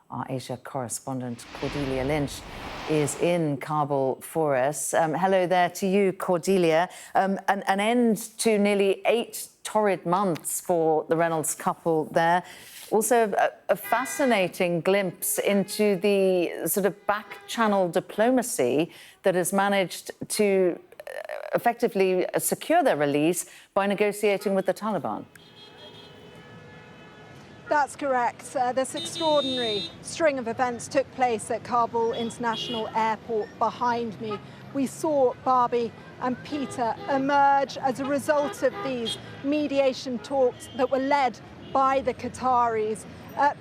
Our Asia correspondent, Cordelia Lynch, is in Kabul for us. Hello there to you, Cordelia. An end to nearly 8 torrid months for the Reynolds couple there. Also, a fascinating glimpse into the sort of back-channel diplomacy that has managed to effectively secure their release by negotiating with the Taliban. That's correct. This extraordinary string of events took place at Kabul International Airport behind me. We saw Barbie and Peter emerge as a result of these mediation talks that were led by the Qataris,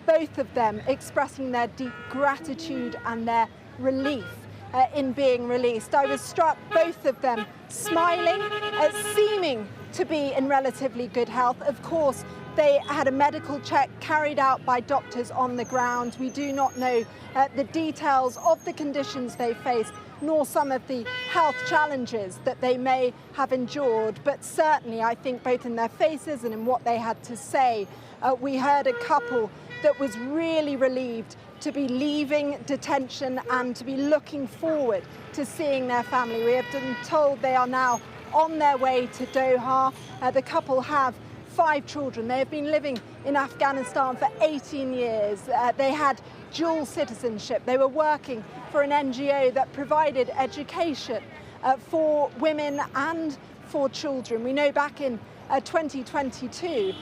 both of them expressing their deep gratitude and their relief in being released. I was struck, both of them smiling, seeming to be in relatively good health. Of course, they had a medical check carried out by doctors on the ground. We do not know the details of the conditions they faced, nor some of the health challenges that they may have endured. But certainly, I think both in their faces and in what they had to say, we heard a couple that was really relieved to be leaving detention and to be looking forward to seeing their family. We have been told they are now on their way to Doha. The couple have 5 children. They have been living in Afghanistan for 18 years. They had dual citizenship. They were working for an NGO that provided education for women and for children. We know back in 2022,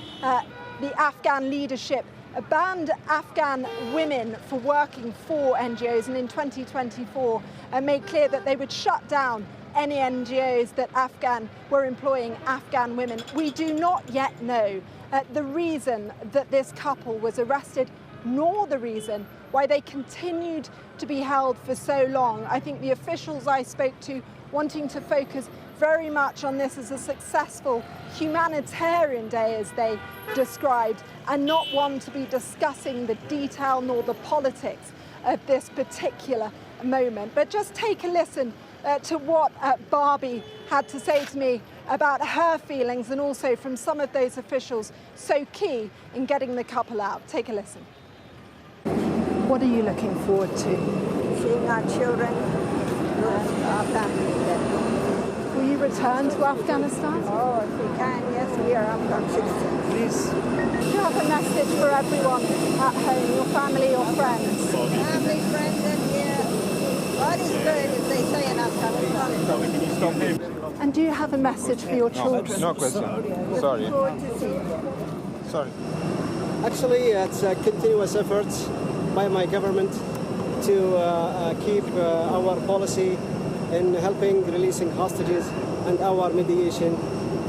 the Afghan leadership banned Afghan women for working for NGOs, and in 2024 made clear that they would shut down any NGOs that were employing Afghan women. We do not yet know the reason that this couple was arrested, nor the reason why they continued to be held for so long. I think the officials I spoke to wanting to focus very much on this as a successful humanitarian day, as they described, and not one to be discussing the detail nor the politics of this particular moment. But just take a listen to what Barbie had to say to me about her feelings, and also from some of those officials so key in getting the couple out. Take a listen. What are you looking forward to? Seeing our children, our family. Will you return to Afghanistan? Oh, if we can, yes, we are Afghan citizens. Please. Do you have a message for everyone at home, your family, your friends? Family, friends, and God is good, as they say in Afghanistan. And do you have a message for your children? No question. Sorry. Looking forward to see you. Sorry. Actually, it's a continuous effort by my government to keep our policy in helping releasing hostages and our mediation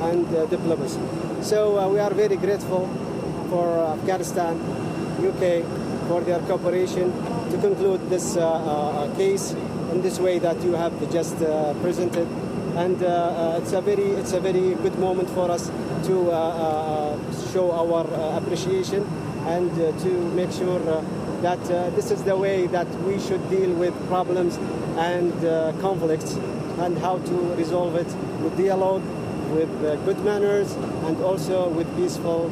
and diplomacy. So we are very grateful for Afghanistan, UK, for their cooperation to conclude this case in this way that you have just presented. And it's a very good moment for us to show our appreciation and to make sure that this is the way that we should deal with problems and conflicts, and how to resolve it with dialogue, with good manners, and also with peaceful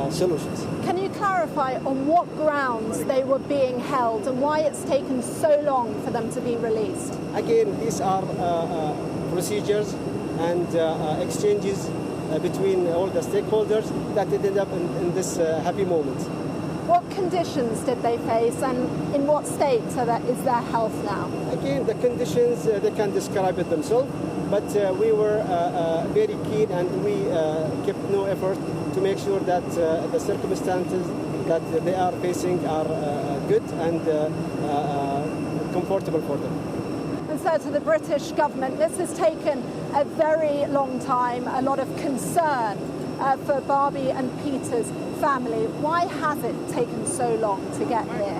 solutions. Can you clarify on what grounds they were being held and why it's taken so long for them to be released? Again, these are procedures and exchanges between all the stakeholders that ended up in this happy moment. What conditions did they face, and in what state is their health now? Again, the conditions, they can describe it themselves, but we were very keen, and we kept no effort to make sure that the circumstances that they are facing are good and comfortable for them. And so to the British government, this has taken a very long time, a lot of concern for Barbie and Peter's family. Why has it taken so long to get here?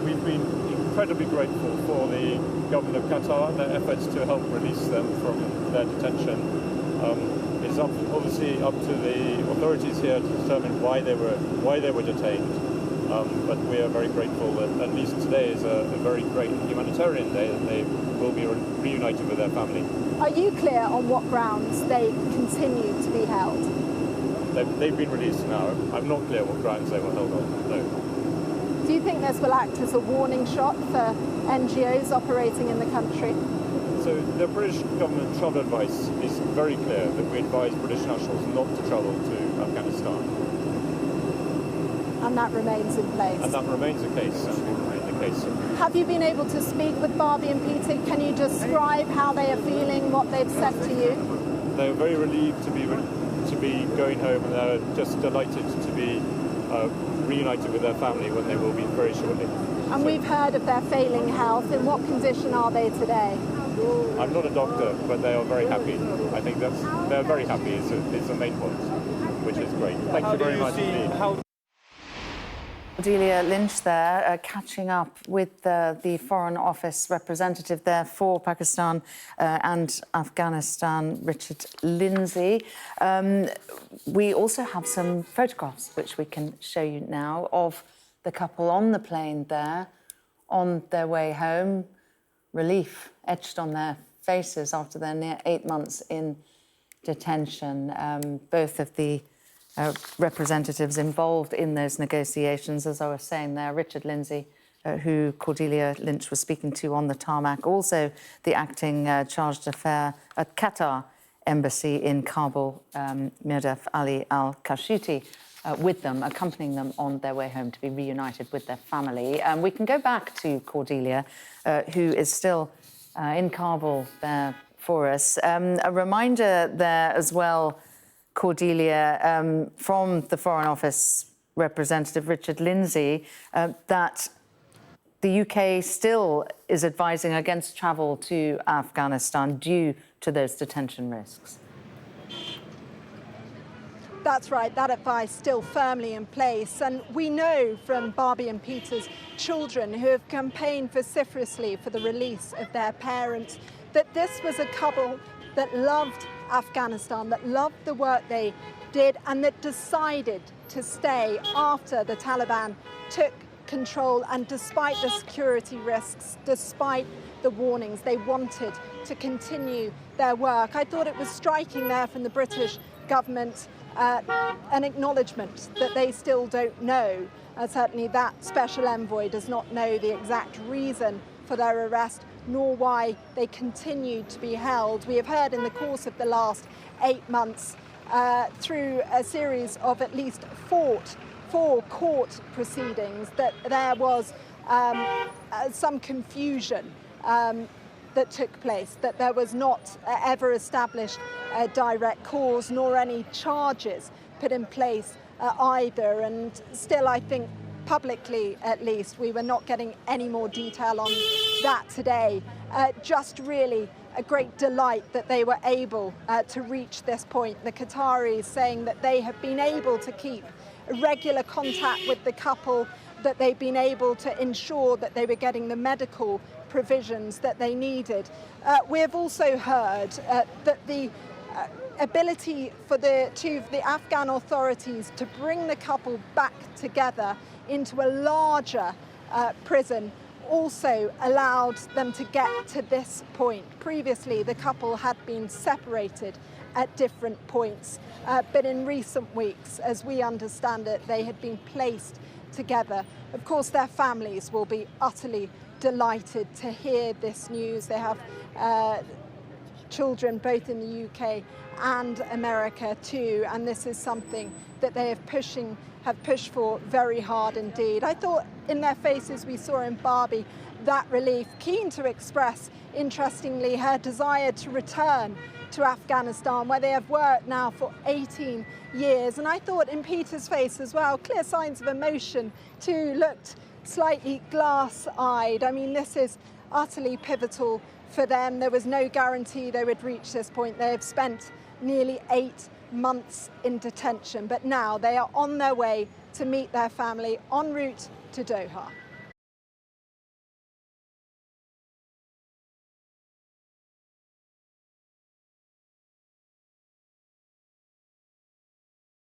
We've been incredibly grateful for the government of Qatar and their efforts to help release them from their detention. It's obviously up to the authorities here to determine why they were detained. But we are very grateful that at least today is a very great humanitarian day, that they will be reunited with their family. Are you clear on what grounds they continue to be held? They've been released now. I'm not clear what grounds they were held on, no. Do you think this will act as a warning shot for NGOs operating in the country? So the British government travel advice is very clear that we advise British nationals not to travel to Afghanistan. And that remains in place? And that remains the case. Have you been able to speak with Barbie and Peter? Can you describe how they are feeling, what they've said to you? They're very relieved to be going home, and they're just delighted to be reunited with their family when they will be very shortly. And we've heard of their failing health. In what condition are they today? I'm not a doctor, but they are very happy. I think they're very happy is the main point, which is great. Thank you very much indeed. Cordelia Lynch there, catching up with the Foreign Office representative there for Pakistan and Afghanistan, Richard Lindsay. We also have some photographs which we can show you now of the couple on the plane there, on their way home. Relief etched on their faces after their near 8 months in detention. Both of the representatives involved in those negotiations, as I was saying there, Richard Lindsay, who Cordelia Lynch was speaking to on the tarmac, also the acting charge d'affaires at Qatar Embassy in Kabul, Mirdaf Ali al-Kashuti, with them, accompanying them on their way home to be reunited with their family. We can go back to Cordelia, who is still in Kabul there for us. A reminder there as well, Cordelia, from the Foreign Office representative Richard Lindsay, that the UK still is advising against travel to Afghanistan due to those detention risks. That's right, that advice still firmly in place. And we know from Barbie and Peter's children, who have campaigned vociferously for the release of their parents, that this was a couple that loved Afghanistan, that loved the work they did, and that decided to stay after the Taliban took control. And despite the security risks, despite the warnings, they wanted to continue their work. I thought it was striking there from the British government, an acknowledgement that they still don't know. Certainly that special envoy does not know the exact reason for their arrest, nor why they continued to be held. We have heard in the course of the last 8 months, through a series of at least four court proceedings, that there was some confusion that took place, that there was not ever established a direct cause, nor any charges put in place either. And still, I think, publicly at least, we were not getting any more detail on that today. Just really a great delight that they were able to reach this point. The Qataris saying that they have been able to keep regular contact with the couple, that they've been able to ensure that they were getting the medical provisions that they needed. We have also heard that the ability for the Afghan authorities to bring the couple back together into a larger prison also allowed them to get to this point. Previously, the couple had been separated at different points, but in recent weeks, as we understand it, they had been placed together. Of course, their families will be utterly delighted to hear this news. They have children both in the UK and America too, and this is something that they have pushed for very hard indeed. I thought in their faces we saw in Barbie that relief, keen to express, interestingly, her desire to return to Afghanistan, where they have worked now for 18 years. And I thought in Peter's face as well, clear signs of emotion too, looked slightly glass-eyed. I mean, this is utterly pivotal for them. There was no guarantee they would reach this point. They have spent nearly 8 months in detention, but now they are on their way to meet their family en route to Doha.